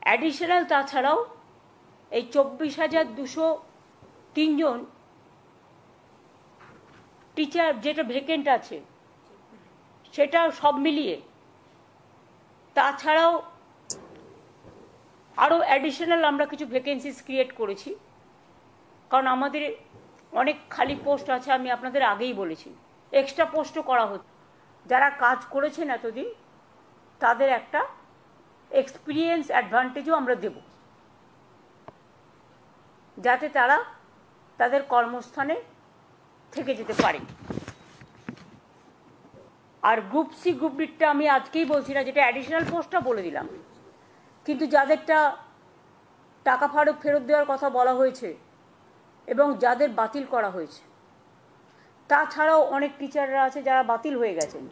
Additional তাছাড়াও এই 24,203 জন teacher যেটা ভ্যাকেন্ট আছে সেটা সব মিলিয়ে, তাছাড়াও আরও অ্যাডিশনাল আমরা কিছু ভ্যাকেন্সিস ক্রিয়েট করেছি, কারণ আমাদের অনেক খালি পোস্ট আছে। আমি আপনাদের আগেই বলেছি, এক্সট্রা পোস্টও করা হচ্ছে। যারা কাজ করেছেন এতদিন তাদের একটা এক্সপিরিয়েন্স অ্যাডভান্টেজও আমরা দেব, যাতে তারা তাদের কর্মস্থানে থেকে যেতে পারে। আর গ্রুপ সি গ্রুপ ডিটা আমি আজকেই বলছি না, যেটা অ্যাডিশনাল পোস্টটা বলে দিলাম, কিন্তু যাদেরটা টাকা ফেরত দেওয়ার কথা বলা হয়েছে এবং যাদের বাতিল করা হয়েছে, তাছাড়াও অনেক টিচাররা আছে যারা বাতিল হয়ে গেছেন,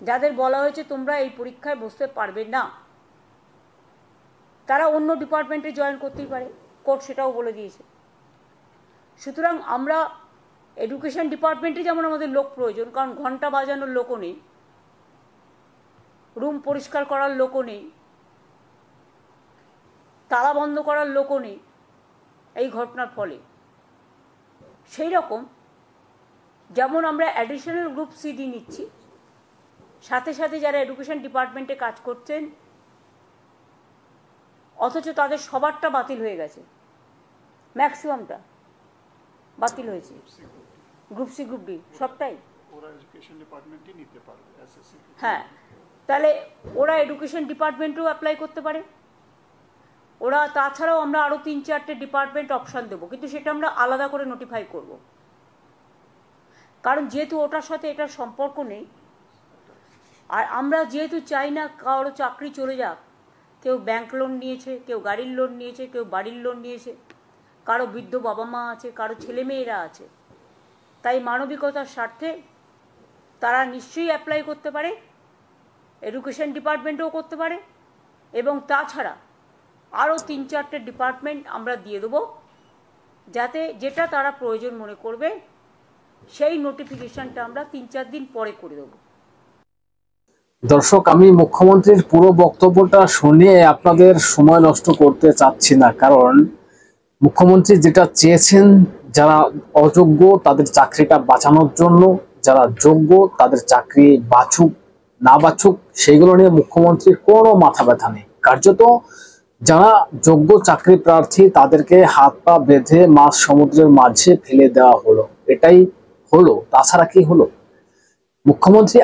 যাদের বলা হয়েছে তোমরা এই পরীক্ষায় বসতে পারবে না, তারা অন্য ডিপার্টমেন্টে জয়েন করতেই পারে, কোর্ট সেটাও বলে দিয়েছে। সুতরাং আমরা এডুকেশন ডিপার্টমেন্টে যেমন আমাদের লোক প্রয়োজন, কারণ ঘন্টা বাজানোর লোকও নেই, রুম পরিষ্কার করার লোকও নেই, তালা বন্ধ করার লোকও নেই এই ঘটনার ফলে, সেই রকম যেমন আমরা অ্যাডিশনাল গ্রুপ সিডি নিচ্ছি, সাথে সাথে যারা এডুকেশন ডিপার্টমেন্টে কাজ করছেন অথচ তাদের সবারটা বাতিল হয়ে গেছে, ম্যাক্সিমামটা বাতিল হয়েছে, গ্রুপ সি গ্রুপ ডি সবটাই, হ্যাঁ, তাহলে ওরা এডুকেশন ডিপার্টমেন্টেও অ্যাপ্লাই করতে পারে। ওরা তাছাড়াও আমরা আরও 3-4টে ডিপার্টমেন্ট অপশান দেবো, কিন্তু সেটা আমরা আলাদা করে নোটিফাই করব, কারণ যেহেতু ওটার সাথে এটার সম্পর্ক নেই। আর আমরা যেহেতু চাই না কারো চাকরি চলে যাক, কেউ ব্যাংক লোন নিয়েছে, কেউ গাড়ির লোন নিয়েছে, কেউ বাড়ির লোন নিয়েছে, কারো বৃদ্ধ বাবা মা আছে, কারো ছেলেমেয়েরা আছে, তাই মানবিকতার স্বার্থে তারা নিশ্চয়ই অ্যাপ্লাই করতে পারে, এডুকেশন ডিপার্টমেন্টেও করতে পারে, এবং তাছাড়া আরও 3-4টে ডিপার্টমেন্ট আমরা দিয়ে দেবো, যাতে যেটা তারা প্রয়োজন মনে করবে সেই নোটিফিকেশনটা আমরা 3-4 দিন পরে করে দেবো। দর্শক, আমি মুখ্যমন্ত্রীর পুরো বক্তব্যটা শুনে আপনাদের সময় নষ্ট করতে চাচ্ছি না, কারণ মুখ্যমন্ত্রী যেটা চেয়েছেন যারা অযোগ্য তাদের চাকরিটা বাঁচানোর জন্য, যারা যোগ্য তাদের চাকরি বাছুক না বাছুক সেইগুলো নিয়ে মুখ্যমন্ত্রীর কোনো মাথা ব্যথা নেই। কার্যত যারা যোগ্য চাকরি প্রার্থী তাদেরকে হাত পা বেঁধে মাঝ সমুদ্রের মাঝে ফেলে দেওয়া হলো, এটাই হলো, তাছাড়া কি হলো? মুখ্যমন্ত্রী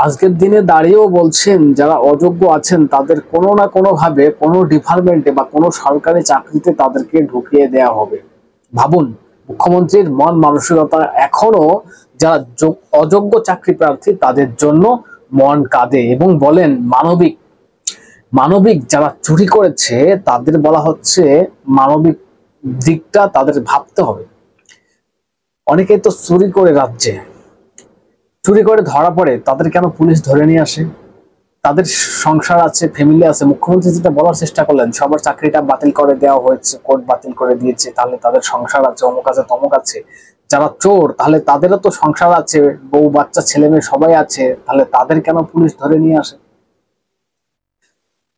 আজকের দিনে দাঁড়িয়েও বলছেন যারা অযোগ্য আছেন তাদের কোনো না কোনো ভাবে কোনো ডিপার্টমেন্টে বা কোনো সরকারি চাকরিতে তাদেরকে ঢুকিয়ে দেওয়া হবে। ভাবুন, মুখ্যমন্ত্রীর মন মানসিকতা এখনো যারা অযোগ্য চাকরি প্রার্থী তাদের জন্য মন কাঁদে, এবং বলেন মানবিক যারা চুরি করেছে তাদের বলা হচ্ছে মানবিক দিকটা তাদের ভাবতে হবে। অনেকেই তো চুরি করে রাজ্যে চুরি করে ধরা পড়ে, তাদের কেন পুলিশ ধরে নিয়ে আসে? তাদের সংসার আছে, ফ্যামিলি আছে। মুখ্যমন্ত্রী যেটা বলার চেষ্টা করলেন সবার চাকরিটা বাতিল করে দেওয়া হয়েছে, কোর্ট বাতিল করে দিয়েছে, তাহলে তাদের সংসার আছে, অমুক আছে তমুক আছে। যারা চোর তাহলে তাদেরও তো সংসার আছে, বউ বাচ্চা ছেলে মেয়ে সবাই আছে, তাহলে তাদের কেন পুলিশ ধরে নিয়ে আসে?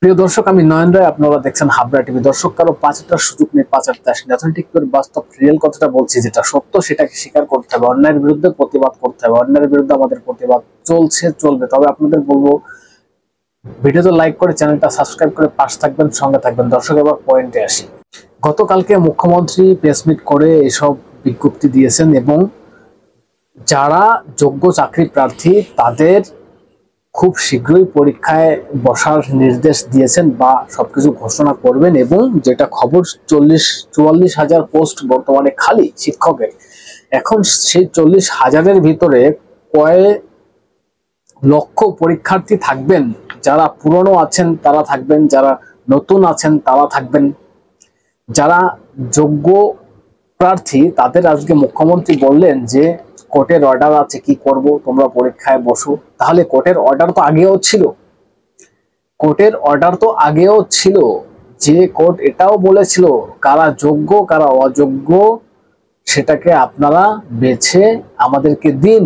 প্রিয় দর্শক, আমি নয়ন রায়, আপনারা দেখছেন হাবড়া টিভি। দর্শক, কারো পাঁচটার সুযোগ নেই পাঁচারটা আসেনি। অথেন্টিক করে বাস্তব রিয়েল কথাটা বলছি, যেটা সত্য সেটাকে স্বীকার করতে হবে, অন্যায়ের বিরুদ্ধে প্রতিবাদ করতে হবে। অন্যায়ের বিরুদ্ধে আমাদের প্রতিবাদ চলছে, চলবে। তবে আপনাদের বলবো ভিডিওতে লাইক করে চ্যানেলটা সাবস্ক্রাইব করে পাশে থাকবেন, সঙ্গে থাকবেন। দর্শক, এবার পয়েন্টে আসি। গতকালকে মুখ্যমন্ত্রী প্রেস মিট করে এসব বিজ্ঞপ্তি দিয়েছেন এবং যারা যোগ্য চাকরি প্রার্থী তাদের খুব শীঘ্রই পরীক্ষায় বসার নির্দেশ দিয়েছেন বা সবকিছু ঘোষণা করবেন। এবং যেটা খবর 44,000 পোস্ট বর্তমানে খালি শিক্ষকের। এখন সেই 40,000-এর ভিতরে কয়েক লক্ষ পরীক্ষার্থী থাকবেন, যারা পুরনো আছেন তারা থাকবেন, যারা নতুন আছেন তারা থাকবেন। যারা যোগ্য প্রার্থী তাদের আজকে মুখ্যমন্ত্রী বললেন যে কোর্টের অর্ডার আছে, কি করব, তোমরা পরীক্ষায় বসো। তাহলে কোর্টের অর্ডার তো আগেও ছিল, যে কোর্ট এটাও বলেছিল কারা যোগ্য কারা অযোগ্য সেটাকে আপনারা বেছে আমাদেরকে দিন,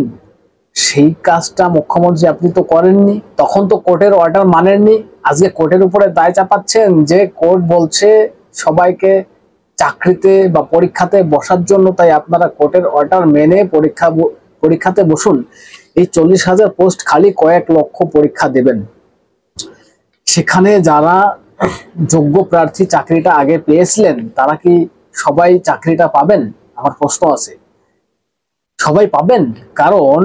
সেই কাজটা মুখ্যমন্ত্রী আপনি তো করেননি, তখন তো কোর্টের অর্ডার মানেননি। আজকে কোর্টের উপরে দায় চাপাচ্ছেন যে কোর্ট বলছে সবাইকে চাকরিতে বা পরীক্ষাতে বসার জন্য, তাই আপনারা কোর্টের অর্ডার মেনে পরীক্ষাতে বসুন। এই 40,000 পোস্ট খালি কয়েক লক্ষ পরীক্ষা দেবেন, সেখানে যারা যোগ্য প্রার্থী চাকরিটা আগে পেয়েছিলেন তারা কি সবাই চাকরিটা পাবেন? আমার প্রশ্ন আছে, সবাই পাবেন? কারণ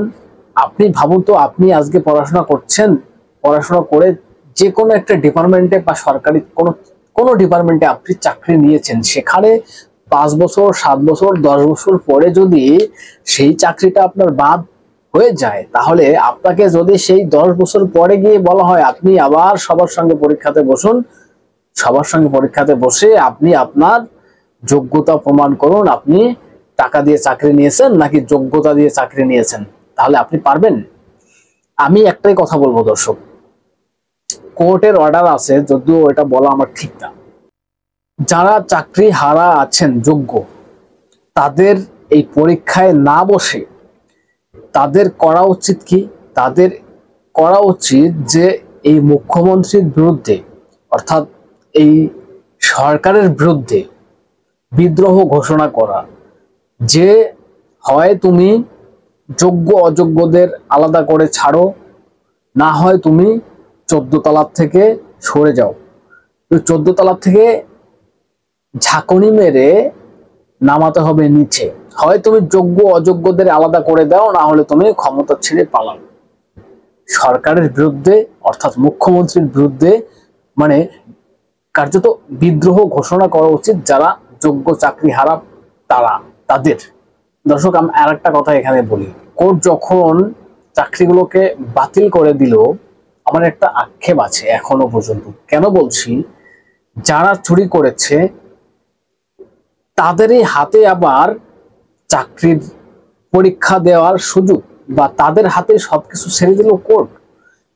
আপনি ভাবুন তো, আপনি আজকে পড়াশোনা করছেন, পড়াশোনা করে যে কোনো একটা ডিপার্টমেন্টে বা সরকারি কোনো ডিপার্টমেন্টে আপনি চাকরি নিয়েছেন, সেখানে 5 বছর 7 বছর 10 বছর পরে যদি সেই চাকরিটা আপনার বাদ হয়ে যায়, তাহলে আপনাকে যদি সেই 10 বছর পরে গিয়ে বলা হয় আপনি আবার সবার সঙ্গে পরীক্ষাতে বসুন, সবার সঙ্গে পরীক্ষাতে বসে আপনি আপনার যোগ্যতা প্রমাণ করুন, আপনি টাকা দিয়ে চাকরি নিয়েছেন নাকি যোগ্যতা দিয়ে চাকরি নিয়েছেন, তাহলে আপনি পারবেন? আমি একটাই কথা বলবো দর্শক, কোর্টের অর্ডার আছে, যদিও এটা বলা আমার ঠিক না, যারা চাকরি হারা আছেন যোগ্য, তাদের এই পরীক্ষায় না বসে তাদের করা উচিত কি? তাদের করা উচিত যে এই মুখ্যমন্ত্রীর বিরুদ্ধে, অর্থাৎ এই সরকারের বিরুদ্ধে বিদ্রোহ ঘোষণা করা, যে হয় তুমি যোগ্য অযোগ্যদের আলাদা করে ছাড়ো, না হয় তুমি 14 তলা থেকে সরে যাও। 14 তলা থেকে ঝাঁকুনি মেরে নামাতে হবে নিচে, হয় তুমি যোগ্য অযোগ্যদের আলাদা করে দাও, না হলে তুমি ক্ষমতা ছেড়ে পালাও। সরকারের বিরুদ্ধে অর্থাৎ মুখ্যমন্ত্রীর বিরুদ্ধে মানে কার্যত বিদ্রোহ ঘোষণা করা উচিত যারা যোগ্য চাকরি হারা তাদের। দর্শক, আমি আর একটা কথা এখানে বলি, কোর্ট যখন চাকরিগুলোকে বাতিল করে দিল, আমার একটা আক্ষেপ আছে এখনো পর্যন্ত। কেন বলছি? যারা চুরি করেছে তাদেরই হাতে আবার চাকরির পরীক্ষা দেওয়ার সুযোগ, বা তাদের হাতে সবকিছু ছেড়ে দিল কোর্ট,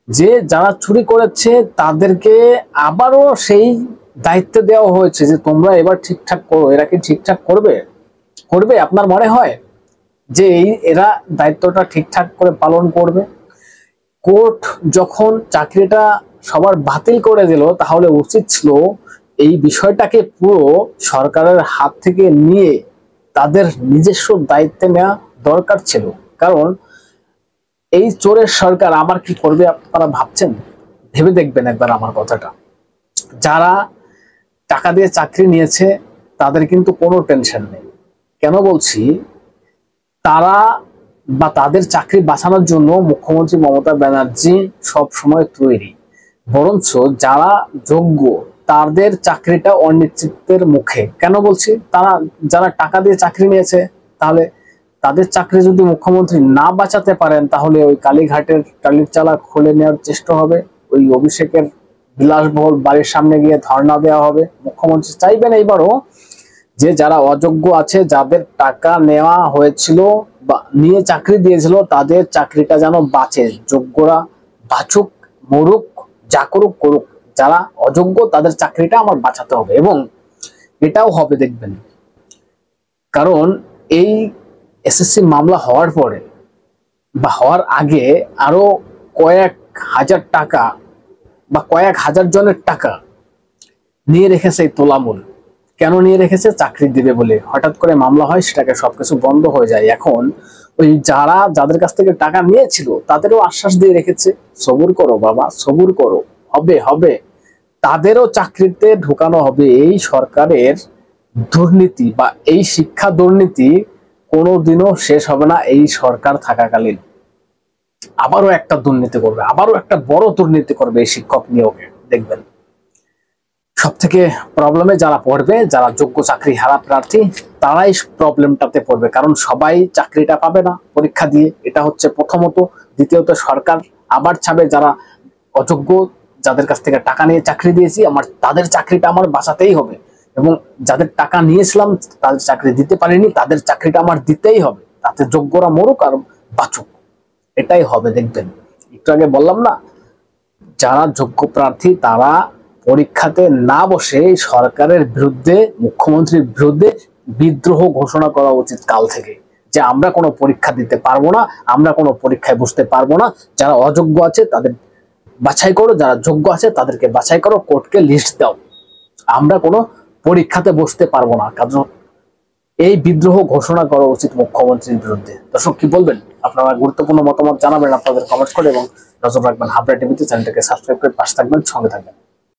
যে যারা চুরি করেছে তাদেরকে আবারও সেই দায়িত্ব দেওয়া হয়েছে যে তোমরা এবার ঠিকঠাক করো। এরা কি ঠিকঠাক করবে? আপনার মনে হয় যে এরা দায়িত্বটা ঠিকঠাক করে পালন করবে? কোর্ট যখন চাকরিটা সবার বাতিল করে দিল, তাহলে উচিত ছিল এই বিষয়টাকে পুরো সরকারের হাত থেকে নিয়ে তাদের নিজস্ব দায়িত্বে নেওয়া দরকার ছিল। কারণ এই চোরের সরকার আবার কি করবে আপনারা ভাবছেন? ভেবে দেখবেন একবার আমার কথাটা। যারা টাকা দিয়ে চাকরি নিয়েছে তাদের কিন্তু কোনো টেনশন নেই। কেন বলছি? তারা বা তাদের চাকরি বাঁচানোর জন্য মুখ্যমন্ত্রী মমতা ব্যানার্জি সব সময় তৈরি, বরঞ্চ যারা যোগ্য তাদের চাকরিটা অনিশ্চিতের মুখে। কেন বলছি? যারা টাকা দিয়ে চাকরি নিয়েছে, তাহলে তাদের চাকরি যদি মুখ্যমন্ত্রী না বাঁচাতে পারেন, তাহলে ওই কালীঘাটের টালির চালা খুলে নেওয়ার চেষ্টা হবে, ওই অভিষেকের বিলাসবহুল বাড়ির সামনে গিয়ে ধর্ণা দেওয়া হবে। মুখ্যমন্ত্রী চাইবেন এইবারও যে যারা অযোগ্য আছে, যাদের টাকা নেওয়া হয়েছিল বা নিয়ে চাকরি দিয়েছিল, তাদের চাকরিটা যেন বাঁচে, যোগ্যরা বাঁচুক, মরুক, যা করুক করুক, যারা অযোগ্য তাদের চাকরিটা আমার বাঁচাতে হবে। এবং এটাও হবে দেখবেন, কারণ এই এসএসসি মামলা হওয়ার পরে বা হওয়ার আগে আরো কয়েক হাজার টাকা বা কয়েক হাজার জনের টাকা নিয়ে রেখেছে এই তোলামূল। কেন নিয়ে রেখেছে? চাকরি দিবে বলে। হঠাৎ করে মামলা হয়, সেটাকে সবকিছু বন্ধ হয়ে যায়। এখন ওই যাদের কাছ থেকে টাকা নিয়েছিল তাদেরও আশ্বাস দিয়ে রেখেছে, সবুর করো বাবা, সবুর করো, হবে হবে, তাদেরও চাকরিতে ঢোকানো হবে। এই সরকারের দুর্নীতি বা এই শিক্ষা দুর্নীতি কোনোদিনও শেষ হবে না। এই সরকার থাকাকালীন আবারও একটা দুর্নীতি করবে, আবারও একটা বড় দুর্নীতি করবে এই শিক্ষক নিয়োগে। দেখবেন সব থেকে প্রবলেমে যারা পড়বে, যারা যোগ্য চাকরি হারা প্রার্থী, তারাই প্রবলেমটাতে পড়বে। কারণ সবাই চাকরিটা পাবে না পরীক্ষা দিয়ে, এটা হচ্ছে প্রথমত। দ্বিতীয়ত, সরকার আবার ছাবে যারা অযোগ্য, যাদের কাছ থেকে টাকা নিয়ে চাকরি দিয়েছি, তাদের চাকরিটা আমার বাঁচাতেই হবে। এবং যাদের টাকা নিয়েছিলাম তাদের চাকরি দিতে পারিনি, তাদের চাকরিটা আমার দিতেই হবে, তাতে যোগ্যরা মরুক আর বাঁচুক, এটাই হবে। দেখবেন একটু আগে বললাম না, যারা যোগ্য প্রার্থী তারা পরীক্ষাতে না বসে সরকারের বিরুদ্ধে, মুখ্যমন্ত্রীর বিরুদ্ধে বিদ্রোহ ঘোষণা করা উচিত কাল থেকে। যে আমরা কোনো পরীক্ষা দিতে পারবো না, আমরা কোনো পরীক্ষায় বসতে পারবো না, যারা অযোগ্য আছে তাদের বাছাই করো, যারা যোগ্য আছে তাদেরকে বাছাই করো, কোর্টকে লিস্ট দাও, আমরা কোনো পরীক্ষাতে বসতে পারবো না। কারণ এই বিদ্রোহ ঘোষণা করা উচিত মুখ্যমন্ত্রীর বিরুদ্ধে। দর্শক কি বলবেন? আপনারা গুরুত্বপূর্ণ মতামত জানাবেন আপনাদের কমেন্ট করে, এবং নজর রাখবেন হাবড়া টিভিতে। চ্যানেলটাকে সাবস্ক্রাইব করে পাশে থাকবেন, সঙ্গে থাকবেন।